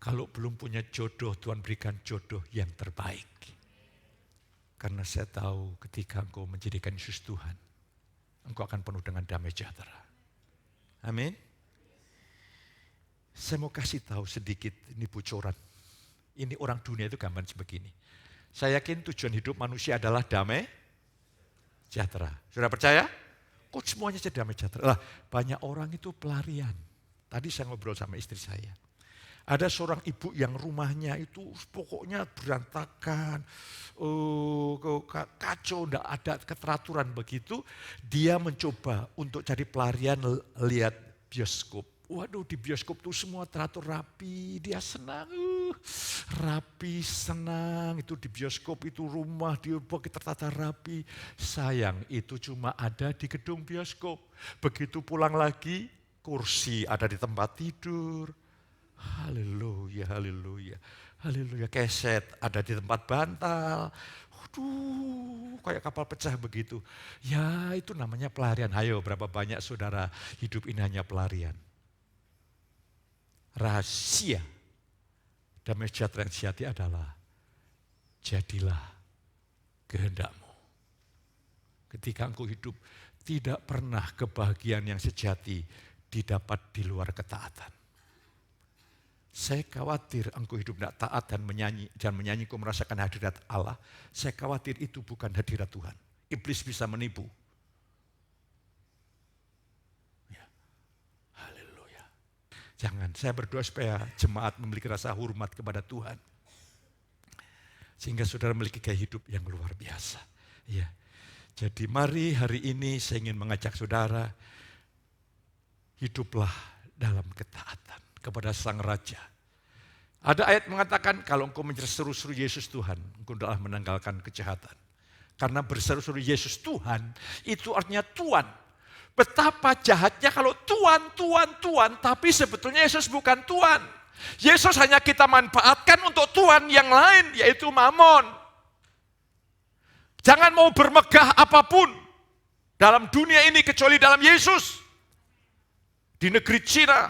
Kalau belum punya jodoh, Tuhan berikan jodoh yang terbaik. Karena saya tahu ketika engkau menjadikan Yesus Tuhan, engkau akan penuh dengan damai sejahtera. Amin. Saya mau kasih tahu sedikit, ini bocoran. Ini orang dunia itu gambar sebegini. Saya yakin tujuan hidup manusia adalah damai sejahtera. Sudah percaya? Kok semuanya damai sejahtera? Lah, banyak orang itu pelarian. Tadi saya ngobrol sama istri saya. Ada seorang ibu yang rumahnya itu pokoknya berantakan, kacau, tidak ada keteraturan begitu. Dia mencoba untuk cari pelarian, lihat bioskop. Waduh, di bioskop tuh semua teratur rapi, dia senang, rapi, senang. Itu di bioskop itu rumah dia tertata rapi. Sayang itu cuma ada di gedung bioskop. Begitu pulang lagi, kursi ada di tempat tidur. Haleluya, haleluya, haleluya. Keset ada di tempat bantal. Waduh, kayak kapal pecah begitu. Ya itu namanya pelarian. Hayo, berapa banyak saudara hidup ini hanya pelarian. Rahasia damai sejahtera yang sejati adalah jadilah kehendakmu. Ketika engkau hidup, tidak pernah kebahagiaan yang sejati didapat di luar ketaatan. Saya khawatir engkau hidup tidak taat dan menyanyi kau merasakan hadirat Allah. Saya khawatir itu bukan hadirat Tuhan. Iblis bisa menipu. Ya. Haleluya. Jangan, saya berdoa supaya jemaat memiliki rasa hormat kepada Tuhan. Sehingga saudara memiliki gaya hidup yang luar biasa. Ya. Jadi mari hari ini saya ingin mengajak saudara, hiduplah dalam ketaatan kepada Sang Raja. Ada ayat mengatakan kalau engkau berseru-seru Yesus Tuhan, engkau adalah menanggalkan kejahatan. Karena berseru-seru Yesus Tuhan, itu artinya Tuhan. Betapa jahatnya kalau Tuhan, tapi sebetulnya Yesus bukan Tuhan. Yesus hanya kita manfaatkan untuk Tuhan yang lain, yaitu Mammon. Jangan mau bermegah apapun dalam dunia ini kecuali dalam Yesus. Di negeri Cina,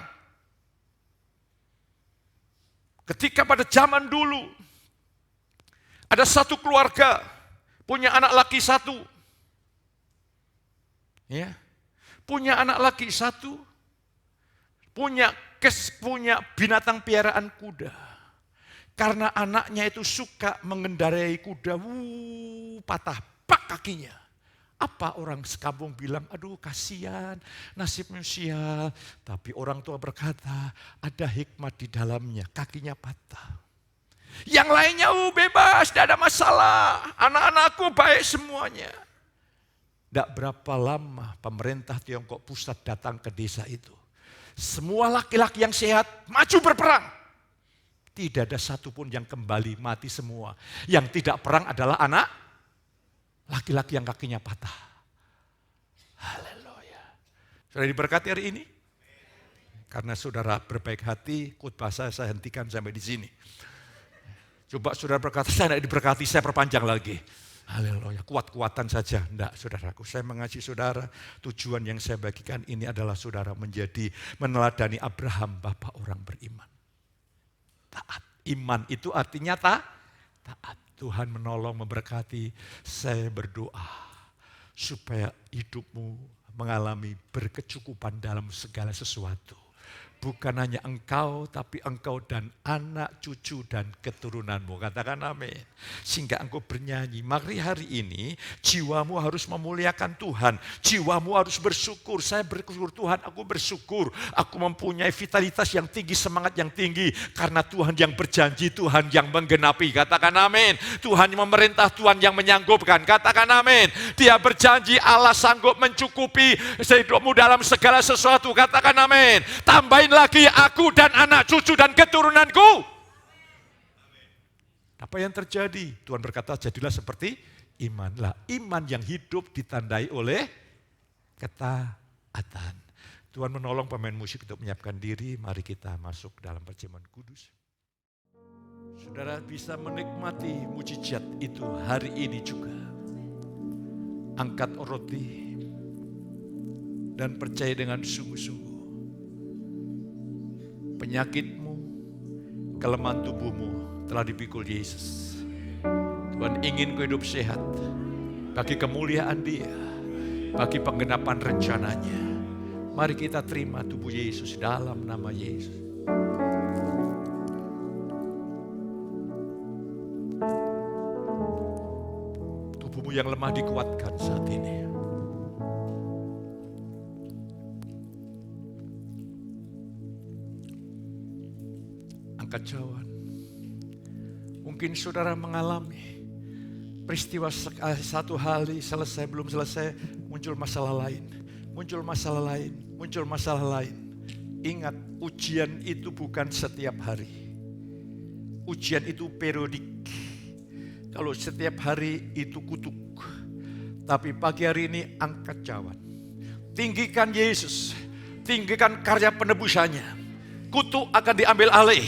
ketika pada zaman dulu, ada satu keluarga, punya anak laki satu. Ya. Punya anak laki 1, punya binatang piaraan kuda. Karena anaknya itu suka mengendarai kuda, patah pak kakinya. Apa orang sekampung bilang, aduh kasihan, nasibnya sial. Tapi orang tua berkata, ada hikmat di dalamnya, kakinya patah. Yang lainnya bebas, tidak ada masalah. Anak-anakku baik semuanya. Tidak berapa lama pemerintah Tiongkok pusat datang ke desa itu. Semua laki-laki yang sehat maju berperang. Tidak ada satupun yang kembali, mati semua. Yang tidak perang adalah anak laki-laki yang kakinya patah. Haleluya. Sudah diberkati hari ini? Karena saudara berbaik hati, khotbah saya hentikan sampai di sini. Coba saudara berkata, saya tidak diberkati, saya perpanjang lagi. Haleluya, kuat-kuatan saja. Enggak, saudaraku, saya mengasihi saudara. Tujuan yang saya bagikan ini adalah saudara meneladani Abraham, bapak orang beriman. Taat. Iman itu artinya taat. Tuhan menolong, memberkati. Saya berdoa supaya hidupmu mengalami berkecukupan dalam segala sesuatu. Bukan hanya engkau, tapi engkau dan anak, cucu, dan keturunanmu. Katakan amin. Sehingga engkau bernyanyi, mari hari ini jiwamu harus memuliakan Tuhan. Jiwamu harus bersyukur. Saya bersyukur Tuhan, aku bersyukur. Aku mempunyai vitalitas yang tinggi, semangat yang tinggi. Karena Tuhan yang berjanji, Tuhan yang menggenapi. Katakan amin. Tuhan yang memerintah, Tuhan yang menyanggupkan. Katakan amin. Dia berjanji, Allah sanggup mencukupi hidupmu dalam segala sesuatu. Katakan amin. Tambahin lagi aku dan anak cucu dan keturunanku. Apa yang terjadi? Tuhan berkata jadilah seperti iman. Iman yang hidup ditandai oleh ketaatan. Tuhan menolong pemain musik untuk menyiapkan diri. Mari kita masuk dalam perjamuan kudus. Saudara bisa menikmati mujizat itu hari ini juga. Angkat roti dan percaya dengan sungguh-sungguh. Penyakitmu, kelemahan tubuhmu telah dipikul Yesus. Tuhan ingin kau hidup sehat bagi kemuliaan Dia, bagi penggenapan rencananya. Mari kita terima tubuh Yesus dalam nama Yesus. Tubuhmu yang lemah dikuatkan saat ini. Kacauan. Mungkin saudara mengalami peristiwa satu hari selesai, belum selesai, muncul masalah lain, muncul masalah lain, muncul masalah lain. Ingat, ujian itu bukan setiap hari. Ujian itu periodik. Kalau setiap hari itu kutuk. Tapi pagi hari ini angkat cawan. Tinggikan Yesus, tinggikan karya penebusannya. Kutuk akan diambil alih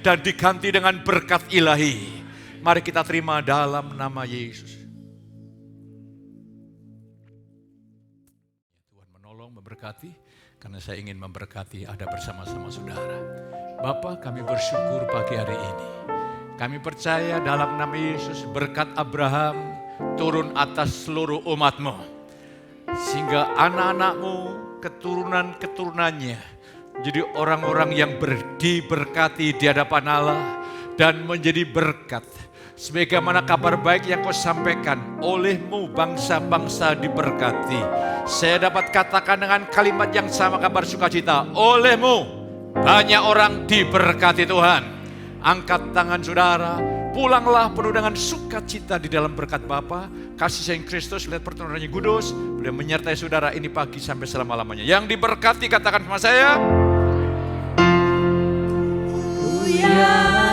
dan diganti dengan berkat ilahi. Mari kita terima dalam nama Yesus. Tuhan menolong, memberkati, karena saya ingin memberkati ada bersama-sama saudara. Bapa, kami bersyukur pagi hari ini. Kami percaya dalam nama Yesus berkat Abraham turun atas seluruh umat-Mu. Sehingga anak-anak-Mu, keturunan-keturunannya, jadi orang-orang yang diberkati di hadapan Allah dan menjadi berkat. Sebagaimana kabar baik yang kau sampaikan, olehmu bangsa-bangsa diberkati. Saya dapat katakan dengan kalimat yang sama kabar sukacita, olehmu banyak orang diberkati Tuhan. Angkat tangan saudara, pulanglah penuh dengan sukacita di dalam berkat Bapa. Kasih sayang Kristus, lihat pertolongannya kudus, boleh menyertai saudara ini pagi sampai selama-lamanya. Yang diberkati katakan sama saya. Ya